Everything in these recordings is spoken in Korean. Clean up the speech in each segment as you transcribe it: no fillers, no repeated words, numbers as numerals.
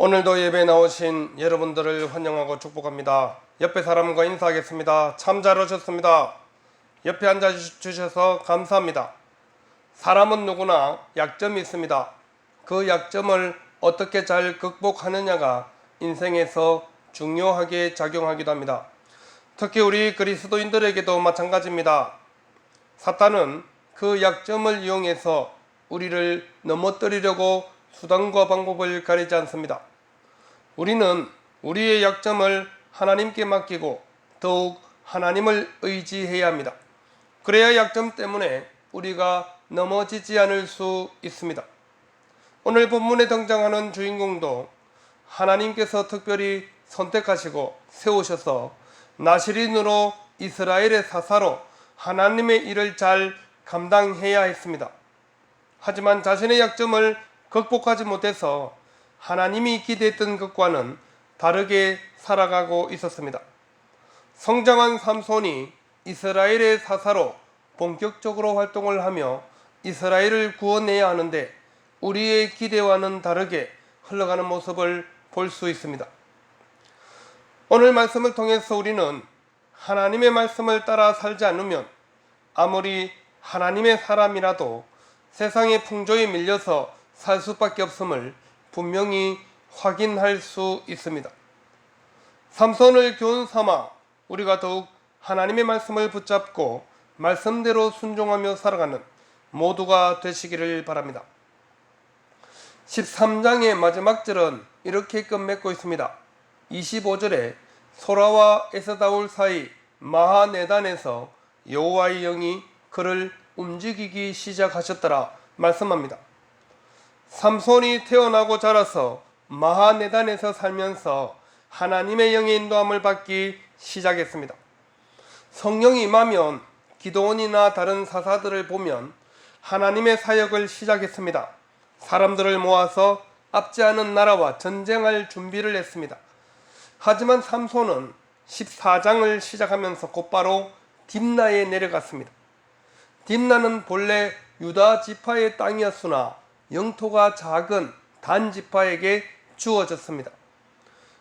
오늘도 예배에 나오신 여러분들을 환영하고 축복합니다. 옆에 사람과 인사하겠습니다. 참 잘 오셨습니다. 옆에 앉아주셔서 감사합니다. 사람은 누구나 약점이 있습니다. 그 약점을 어떻게 잘 극복하느냐가 인생에서 중요하게 작용하기도 합니다. 특히 우리 그리스도인들에게도 마찬가지입니다. 사탄은 그 약점을 이용해서 우리를 넘어뜨리려고 수단과 방법을 가리지 않습니다. 우리는 우리의 약점을 하나님께 맡기고 더욱 하나님을 의지해야 합니다. 그래야 약점 때문에 우리가 넘어지지 않을 수 있습니다. 오늘 본문에 등장하는 주인공도 하나님께서 특별히 선택하시고 세우셔서 나시린으로 이스라엘의 사사로 하나님의 일을 잘 감당해야 했습니다. 하지만 자신의 약점을 극복하지 못해서 하나님이 기대했던 것과는 다르게 살아가고 있었습니다. 성장한 삼손이 이스라엘의 사사로 본격적으로 활동을 하며 이스라엘을 구원해야 하는데 우리의 기대와는 다르게 흘러가는 모습을 볼 수 있습니다. 오늘 말씀을 통해서 우리는 하나님의 말씀을 따라 살지 않으면 아무리 하나님의 사람이라도 세상의 풍조에 밀려서 살 수밖에 없음을 분명히 확인할 수 있습니다. 삼손을 교훈 삼아 우리가 더욱 하나님의 말씀을 붙잡고 말씀대로 순종하며 살아가는 모두가 되시기를 바랍니다. 13장의 마지막 절은 이렇게 끝맺고 있습니다. 25절에 소라와 에스다올 사이 마하네단에서 여호와의 영이 그를 움직이기 시작하셨더라 말씀합니다. 삼손이 태어나고 자라서 마하네단에서 살면서 하나님의 영의 인도함을 받기 시작했습니다. 성령이 임하면 기드온이나 다른 사사들을 보면 하나님의 사역을 시작했습니다. 사람들을 모아서 앞지 않은 나라와 전쟁할 준비를 했습니다. 하지만 삼손은 14장을 시작하면서 곧바로 딥나에 내려갔습니다. 딥나는 본래 유다 지파의 땅이었으나 영토가 작은 단 지파에게 주어졌습니다.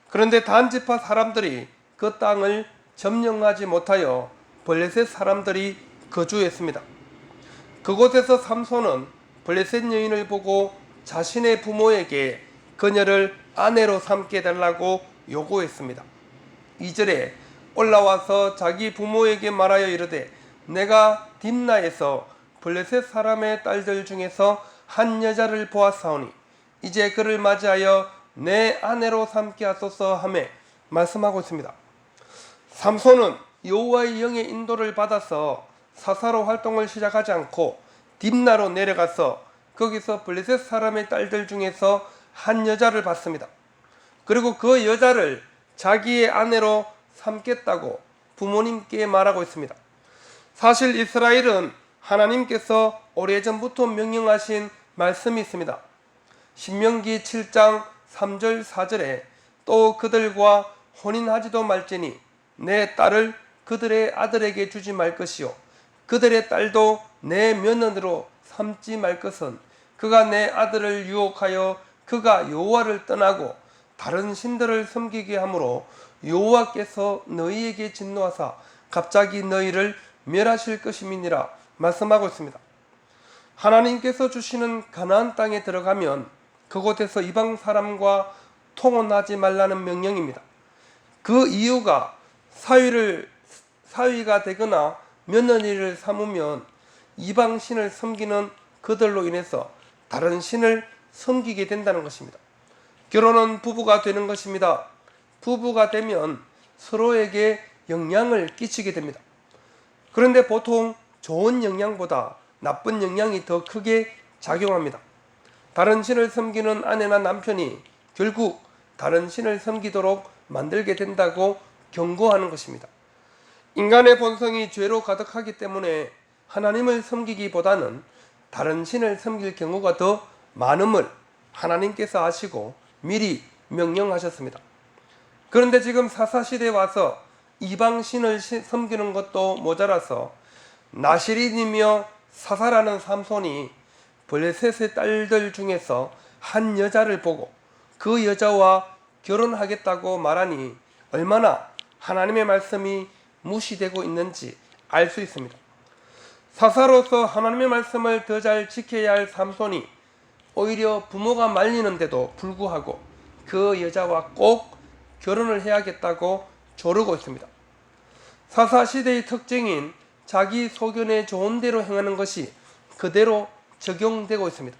그런데 단 지파 사람들이 그 땅을 점령하지 못하여 블레셋 사람들이 거주했습니다. 그곳에서 삼손은 블레셋 여인을 보고 자신의 부모에게 그녀를 아내로 삼게 달라고 요구했습니다. 2절에 올라와서 자기 부모에게 말하여 이르되 내가 딥나에서 블레셋 사람의 딸들 중에서 한 여자를 보았사오니 이제 그를 맞이하여 내 아내로 삼게 하소서 하며 말씀하고 있습니다. 삼손은 여호와의 영의 인도를 받아서 사사로 활동을 시작하지 않고 딥나로 내려가서 거기서 블레셋 사람의 딸들 중에서 한 여자를 봤습니다. 그리고 그 여자를 자기의 아내로 삼겠다고 부모님께 말하고 있습니다. 사실 이스라엘은 하나님께서 오래전부터 명령하신 말씀이 있습니다. 신명기 7장 3절 4절에 또 그들과 혼인하지도 말지니 내 딸을 그들의 아들에게 주지 말 것이요 그들의 딸도 내 며느리로 삼지 말 것은 그가 내 아들을 유혹하여 그가 여호와를 떠나고 다른 신들을 섬기게 하므로 여호와께서 너희에게 진노하사 갑자기 너희를 멸하실 것임이니라 말씀하고 있습니다. 하나님께서 주시는 가나안 땅에 들어가면 그곳에서 이방 사람과 통혼하지 말라는 명령입니다. 그 이유가 사위가 되거나 며느리를 삼으면 이방 신을 섬기는 그들로 인해서 다른 신을 섬기게 된다는 것입니다. 결혼은 부부가 되는 것입니다. 부부가 되면 서로에게 영향을 끼치게 됩니다. 그런데 보통 좋은 영향보다 나쁜 영향이 더 크게 작용합니다. 다른 신을 섬기는 아내나 남편이 결국 다른 신을 섬기도록 만들게 된다고 경고하는 것입니다. 인간의 본성이 죄로 가득하기 때문에 하나님을 섬기기보다는 다른 신을 섬길 경우가 더 많음을 하나님께서 아시고 미리 명령하셨습니다. 그런데 지금 사사시대에 와서 이방신을 섬기는 것도 모자라서 나시린이며 사사라는 삼손이 블레셋의 딸들 중에서 한 여자를 보고 그 여자와 결혼하겠다고 말하니 얼마나 하나님의 말씀이 무시되고 있는지 알 수 있습니다. 사사로서 하나님의 말씀을 더 잘 지켜야 할 삼손이 오히려 부모가 말리는데도 불구하고 그 여자와 꼭 결혼을 해야겠다고 조르고 있습니다. 사사시대의 특징인 자기 소견에 좋은 대로 행하는 것이 그대로 적용되고 있습니다.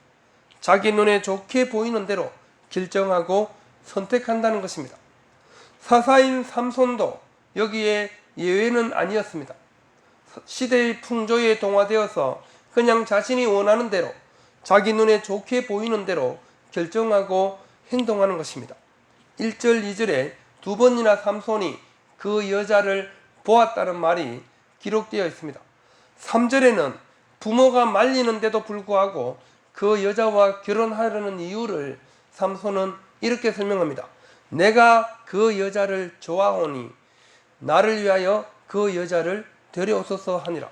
자기 눈에 좋게 보이는 대로 결정하고 선택한다는 것입니다. 사사인 삼손도 여기에 예외는 아니었습니다. 시대의 풍조에 동화되어서 그냥 자신이 원하는 대로 자기 눈에 좋게 보이는 대로 결정하고 행동하는 것입니다. 1절 2절에 두 번이나 삼손이 그 여자를 보았다는 말이 기록되어 있습니다. 3절에는 부모가 말리는데도 불구하고 그 여자와 결혼하려는 이유를 삼손은 이렇게 설명합니다. 내가 그 여자를 좋아하오니 나를 위하여 그 여자를 데려오소서 하니라.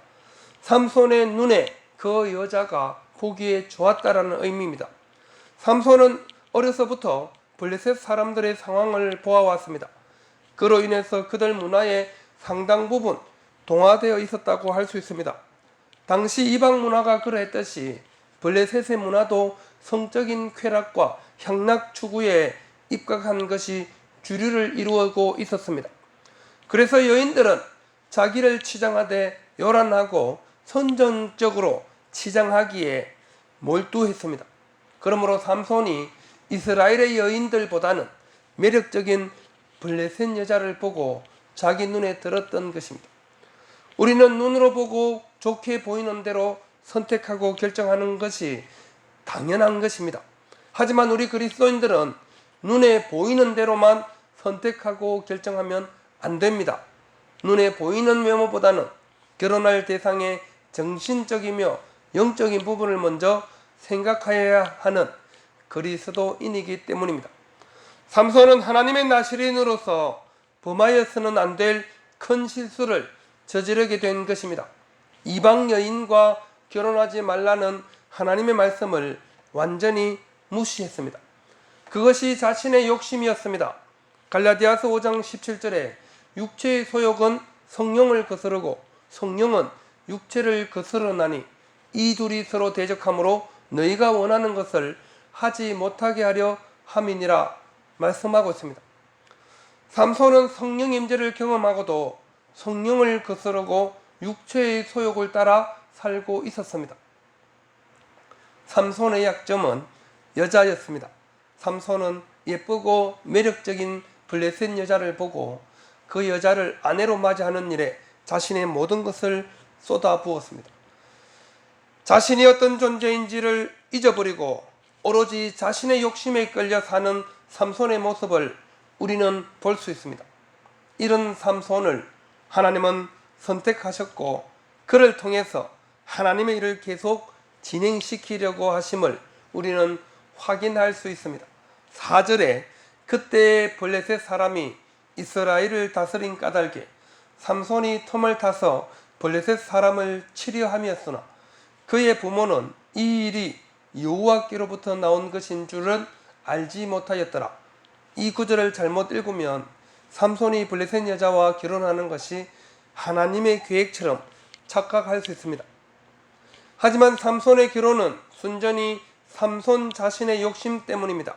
삼손의 눈에 그 여자가 보기에 좋았다라는 의미입니다. 삼손은 어려서부터 블레셋 사람들의 상황을 보아왔습니다. 그로 인해서 그들 문화의 상당 부분 동화되어 있었다고 할 수 있습니다. 당시 이방 문화가 그러했듯이 블레셋의 문화도 성적인 쾌락과 향락 추구에 입각한 것이 주류를 이루고 있었습니다. 그래서 여인들은 자기를 치장하되 요란하고 선정적으로 치장하기에 몰두했습니다. 그러므로 삼손이 이스라엘의 여인들보다는 매력적인 블레셋 여자를 보고 자기 눈에 들었던 것입니다. 우리는 눈으로 보고 좋게 보이는 대로 선택하고 결정하는 것이 당연한 것입니다. 하지만 우리 그리스도인들은 눈에 보이는 대로만 선택하고 결정하면 안 됩니다. 눈에 보이는 외모보다는 결혼할 대상의 정신적이며 영적인 부분을 먼저 생각해야 하는 그리스도인이기 때문입니다. 삼손은 하나님의 나시린으로서 범하여서는 안 될 큰 실수를 저지르게 된 것입니다. 이방 여인과 결혼하지 말라는 하나님의 말씀을 완전히 무시했습니다. 그것이 자신의 욕심이었습니다. 갈라디아서 5장 17절에 육체의 소욕은 성령을 거스르고 성령은 육체를 거스르나니 이 둘이 서로 대적하므로 너희가 원하는 것을 하지 못하게 하려 함이니라 말씀하고 있습니다. 삼손은 성령 임재를 경험하고도 성령을 거스르고 육체의 소욕을 따라 살고 있었습니다. 삼손의 약점은 여자였습니다. 삼손은 예쁘고 매력적인 블레셋 여자를 보고 그 여자를 아내로 맞이하는 일에 자신의 모든 것을 쏟아부었습니다. 자신이 어떤 존재인지를 잊어버리고 오로지 자신의 욕심에 끌려 사는 삼손의 모습을 우리는 볼 수 있습니다. 이런 삼손을 하나님은 선택하셨고 그를 통해서 하나님의 일을 계속 진행시키려고 하심을 우리는 확인할 수 있습니다. 4절에 그때 블레셋 사람이 이스라엘을 다스린 까닭에 삼손이 틈을 타서 블레셋 사람을 치려 함이었으나 그의 부모는 이 일이 여호와께로부터 나온 것인 줄은 알지 못하였더라. 이 구절을 잘못 읽으면 삼손이 블레셋 여자와 결혼하는 것이 하나님의 계획처럼 착각할 수 있습니다. 하지만 삼손의 결혼은 순전히 삼손 자신의 욕심 때문입니다.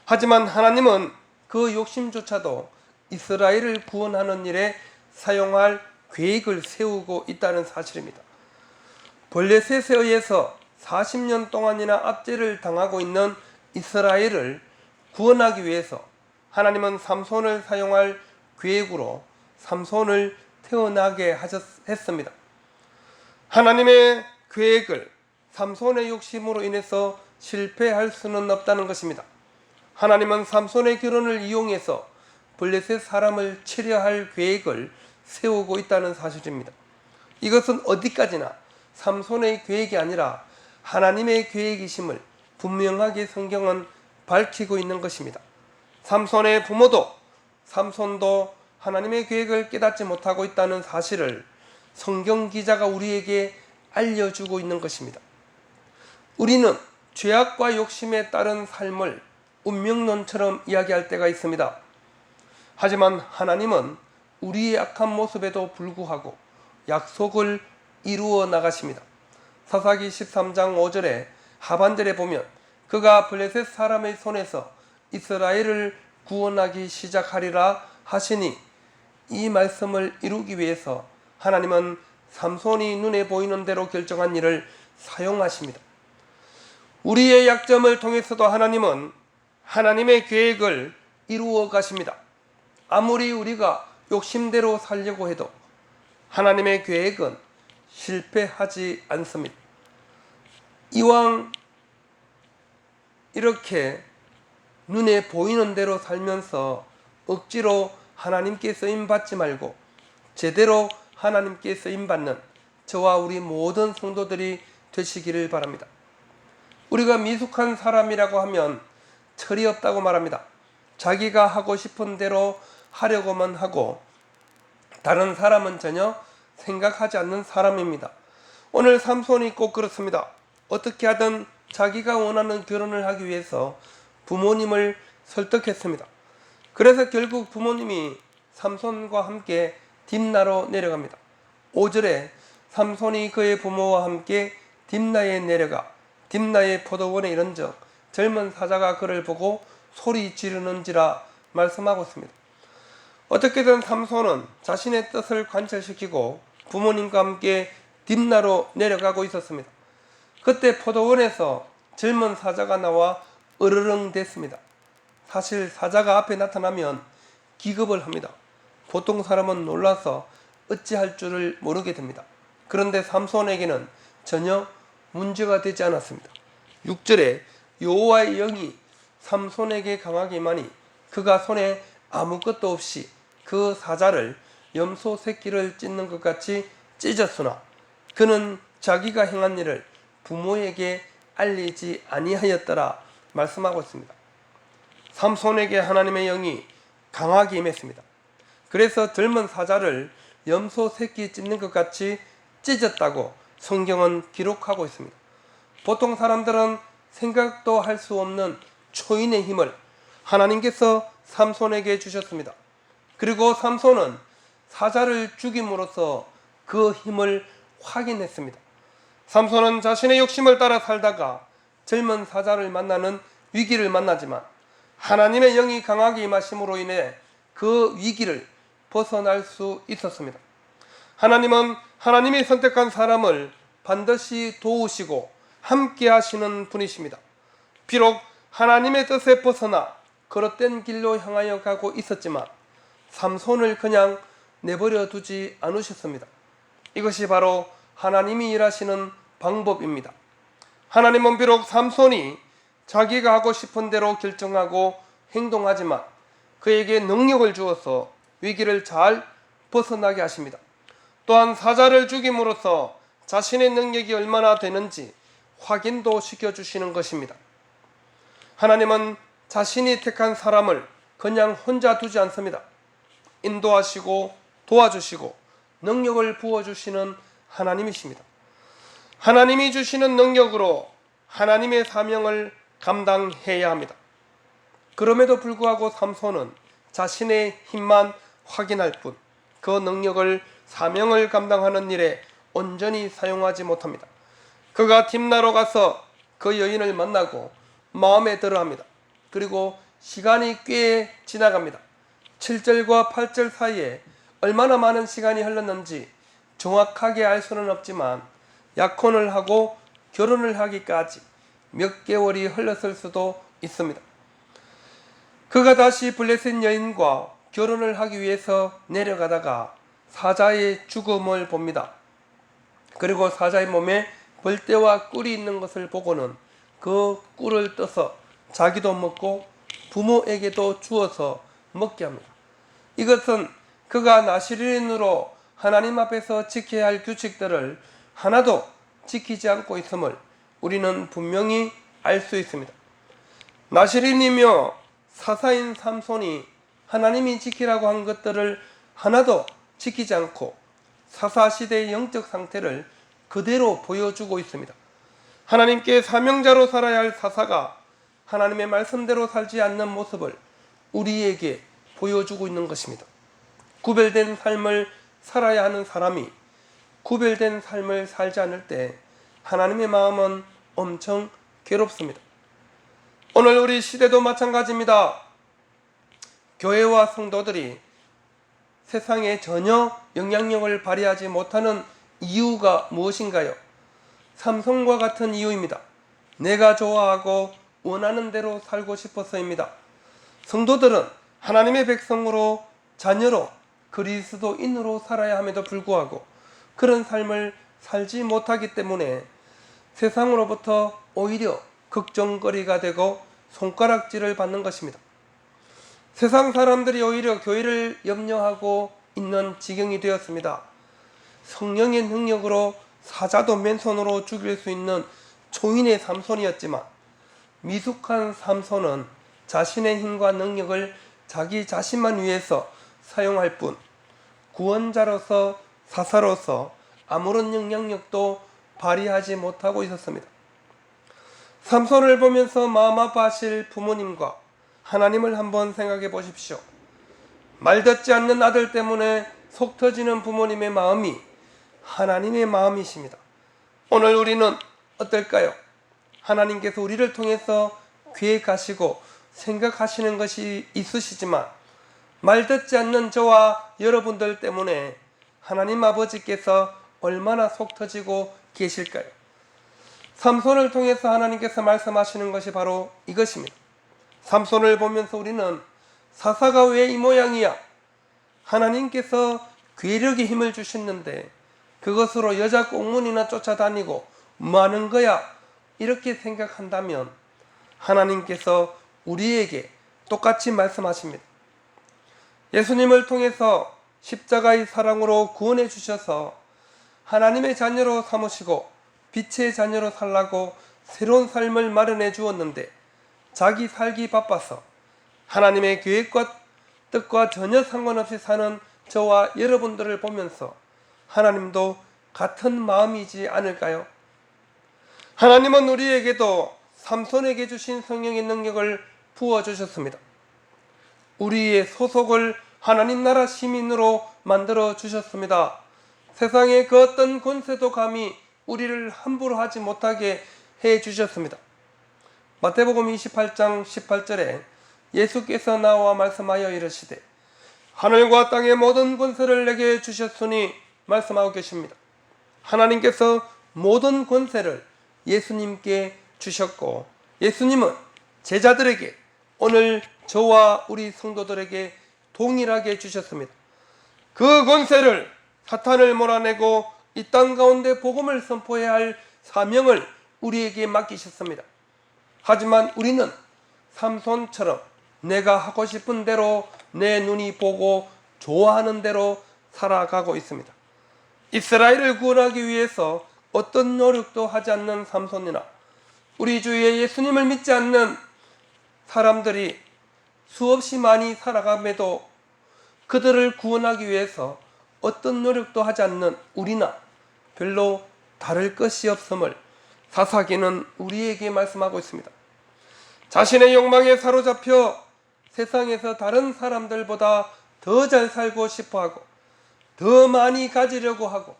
하지만 하나님은 그 욕심조차도 이스라엘을 구원하는 일에 사용할 계획을 세우고 있다는 사실입니다. 블레셋에 의해서 40년 동안이나 압제를 당하고 있는 이스라엘을 구원하기 위해서 하나님은 삼손을 사용할 계획으로 삼손을 태어나게 했습니다. 하나님의 계획을 삼손의 욕심으로 인해서 실패할 수는 없다는 것입니다. 하나님은 삼손의 결혼을 이용해서 블레셋 사람을 치려 할 계획을 세우고 있다는 사실입니다. 이것은 어디까지나 삼손의 계획이 아니라 하나님의 계획이심을 분명하게 성경은 밝히고 있는 것입니다. 삼손의 부모도 삼손도 하나님의 계획을 깨닫지 못하고 있다는 사실을 성경 기자가 우리에게 알려주고 있는 것입니다. 우리는 죄악과 욕심에 따른 삶을 운명론처럼 이야기할 때가 있습니다. 하지만 하나님은 우리의 악한 모습에도 불구하고 약속을 이루어 나가십니다. 사사기 13장 5절에 하반절에 보면 그가 블레셋 사람의 손에서 이스라엘을 구원하기 시작하리라 하시니, 이 말씀을 이루기 위해서 하나님은 삼손이 눈에 보이는 대로 결정한 일을 사용하십니다. 우리의 약점을 통해서도 하나님은 하나님의 계획을 이루어 가십니다. 아무리 우리가 욕심대로 살려고 해도 하나님의 계획은 실패하지 않습니다. 이왕 이렇게 눈에 보이는 대로 살면서 억지로 하나님께 쓰임받지 말고 제대로 하나님께 쓰임받는 저와 우리 모든 성도들이 되시기를 바랍니다. 우리가 미숙한 사람이라고 하면 철이 없다고 말합니다. 자기가 하고 싶은 대로 하려고만 하고 다른 사람은 전혀 생각하지 않는 사람입니다. 오늘 삼손이 꼭 그렇습니다. 어떻게 하든 자기가 원하는 결혼을 하기 위해서 부모님을 설득했습니다. 그래서 결국 부모님이 삼손과 함께 딥나로 내려갑니다. 5절에 삼손이 그의 부모와 함께 딥나에 내려가 딥나의 포도원에 이른즉 젊은 사자가 그를 보고 소리 지르는지라 말씀하고 있습니다. 어떻게든 삼손은 자신의 뜻을 관철시키고 부모님과 함께 딥나로 내려가고 있었습니다. 그때 포도원에서 젊은 사자가 나와 으르렁 댔습니다. 사실 사자가 앞에 나타나면 기겁을 합니다. 보통 사람은 놀라서 어찌할 줄을 모르게 됩니다. 그런데 삼손에게는 전혀 문제가 되지 않았습니다. 6절에 여호와의 영이 삼손에게 강하게 임하니 그가 손에 아무것도 없이 그 사자를 염소 새끼를 찢는 것 같이 찢었으나 그는 자기가 행한 일을 부모에게 알리지 아니하였더라 말씀하고 있습니다. 삼손에게 하나님의 영이 강하게 임했습니다. 그래서 젊은 사자를 염소 새끼 찢는 것 같이 찢었다고 성경은 기록하고 있습니다. 보통 사람들은 생각도 할 수 없는 초인의 힘을 하나님께서 삼손에게 주셨습니다. 그리고 삼손은 사자를 죽임으로써 그 힘을 확인했습니다. 삼손은 자신의 욕심을 따라 살다가 젊은 사자를 만나는 위기를 만나지만 하나님의 영이 강하게 임하심으로 인해 그 위기를 벗어날 수 있었습니다. 하나님은 하나님이 선택한 사람을 반드시 도우시고 함께 하시는 분이십니다. 비록 하나님의 뜻에 벗어나 거릇된 길로 향하여 가고 있었지만 삼손을 그냥 내버려 두지 않으셨습니다. 이것이 바로 하나님이 일하시는 방법입니다. 하나님은 비록 삼손이 자기가 하고 싶은 대로 결정하고 행동하지만 그에게 능력을 주어서 위기를 잘 벗어나게 하십니다. 또한 사자를 죽임으로써 자신의 능력이 얼마나 되는지 확인도 시켜주시는 것입니다. 하나님은 자신이 택한 사람을 그냥 혼자 두지 않습니다. 인도하시고 도와주시고 능력을 부어주시는 하나님이십니다. 하나님이 주시는 능력으로 하나님의 사명을 감당해야 합니다. 그럼에도 불구하고 삼손은 자신의 힘만 확인할 뿐 그 능력을 사명을 감당하는 일에 온전히 사용하지 못합니다. 그가 딥나로 가서 그 여인을 만나고 마음에 들어합니다. 그리고 시간이 꽤 지나갑니다. 7절과 8절 사이에 얼마나 많은 시간이 흘렀는지 정확하게 알 수는 없지만 약혼을 하고 결혼을 하기까지 몇 개월이 흘렀을 수도 있습니다. 그가 다시 블레셋 여인과 결혼을 하기 위해서 내려가다가 사자의 죽음을 봅니다. 그리고 사자의 몸에 벌떼와 꿀이 있는 것을 보고는 그 꿀을 떠서 자기도 먹고 부모에게도 주어서 먹게 합니다. 이것은 그가 나시린으로 하나님 앞에서 지켜야 할 규칙들을 하나도 지키지 않고 있음을 우리는 분명히 알 수 있습니다. 나시린이며 사사인 삼손이 하나님이 지키라고 한 것들을 하나도 지키지 않고 사사시대의 영적 상태를 그대로 보여주고 있습니다. 하나님께 사명자로 살아야 할 사사가 하나님의 말씀대로 살지 않는 모습을 우리에게 보여주고 있는 것입니다. 구별된 삶을 살아야 하는 사람이 구별된 삶을 살지 않을 때 하나님의 마음은 엄청 괴롭습니다. 오늘 우리 시대도 마찬가지입니다. 교회와 성도들이 세상에 전혀 영향력을 발휘하지 못하는 이유가 무엇인가요? 삼손과 같은 이유입니다. 내가 좋아하고 원하는 대로 살고 싶어서입니다. 성도들은 하나님의 백성으로 자녀로 그리스도인으로 살아야 함에도 불구하고 그런 삶을 살지 못하기 때문에 세상으로부터 오히려 걱정거리가 되고 손가락질을 받는 것입니다. 세상 사람들이 오히려 교회를 염려하고 있는 지경이 되었습니다. 성령의 능력으로 사자도 맨손으로 죽일 수 있는 초인의 삼손이었지만 미숙한 삼손은 자신의 힘과 능력을 자기 자신만 위해서 사용할 뿐 구원자로서 사사로서 아무런 영향력도 발휘하지 못하고 있었습니다. 삼손을 보면서 마음 아파하실 부모님과 하나님을 한번 생각해 보십시오. 말듣지 않는 아들 때문에 속 터지는 부모님의 마음이 하나님의 마음이십니다. 오늘 우리는 어떨까요? 하나님께서 우리를 통해서 계획하시고 생각하시는 것이 있으시지만 말듣지 않는 저와 여러분들 때문에 하나님 아버지께서 얼마나 속 터지고 계실까요? 삼손을 통해서 하나님께서 말씀하시는 것이 바로 이것입니다. 삼손을 보면서 우리는 사사가 왜 이 모양이야? 하나님께서 괴력의 힘을 주셨는데 그것으로 여자 꽁무니나 쫓아다니고 뭐 하는 거야? 이렇게 생각한다면 하나님께서 우리에게 똑같이 말씀하십니다. 예수님을 통해서 십자가의 사랑으로 구원해 주셔서 하나님의 자녀로 삼으시고 빛의 자녀로 살라고 새로운 삶을 마련해 주었는데 자기 살기 바빠서 하나님의 계획과 뜻과 전혀 상관없이 사는 저와 여러분들을 보면서 하나님도 같은 마음이지 않을까요? 하나님은 우리에게도 삼손에게 주신 성령의 능력을 부어주셨습니다. 우리의 소속을 하나님 나라 시민으로 만들어 주셨습니다. 세상의 그 어떤 권세도 감히 우리를 함부로 하지 못하게 해 주셨습니다. 마태복음 28장 18절에 예수께서 나와 말씀하여 이르시되 하늘과 땅의 모든 권세를 내게 주셨으니 말씀하고 계십니다. 하나님께서 모든 권세를 예수님께 주셨고 예수님은 제자들에게 오늘 저와 우리 성도들에게 동일하게 주셨습니다. 그 권세를 사탄을 몰아내고 이 땅 가운데 복음을 선포해야 할 사명을 우리에게 맡기셨습니다. 하지만 우리는 삼손처럼 내가 하고 싶은 대로 내 눈이 보고 좋아하는 대로 살아가고 있습니다. 이스라엘을 구원하기 위해서 어떤 노력도 하지 않는 삼손이나 우리 주위에 예수님을 믿지 않는 사람들이 수없이 많이 살아감에도 그들을 구원하기 위해서 어떤 노력도 하지 않는 우리나 별로 다를 것이 없음을 사사기는 우리에게 말씀하고 있습니다. 자신의 욕망에 사로잡혀 세상에서 다른 사람들보다 더 잘 살고 싶어하고 더 많이 가지려고 하고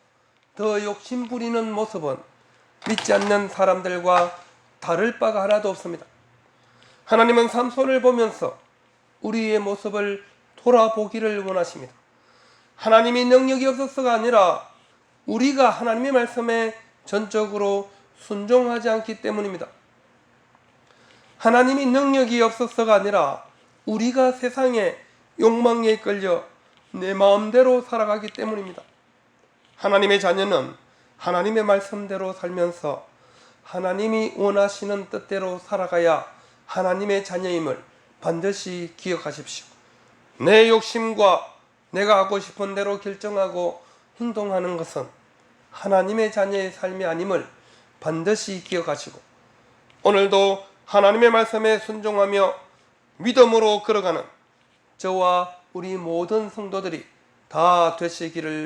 더 욕심 부리는 모습은 믿지 않는 사람들과 다를 바가 하나도 없습니다. 하나님은 삼손을 보면서 우리의 모습을 돌아보기를 원하십니다. 하나님이 능력이 없어서가 아니라 우리가 하나님의 말씀에 전적으로 순종하지 않기 때문입니다. 하나님이 능력이 없어서가 아니라 우리가 세상의 욕망에 끌려 내 마음대로 살아가기 때문입니다. 하나님의 자녀는 하나님의 말씀대로 살면서 하나님이 원하시는 뜻대로 살아가야 하나님의 자녀임을 반드시 기억하십시오. 내 욕심과 내가 하고 싶은 대로 결정하고 행동하는 것은 하나님의 자녀의 삶이 아님을 반드시 기억하시고 오늘도 하나님의 말씀에 순종하며 믿음으로 걸어가는 저와 우리 모든 성도들이 다 되시기를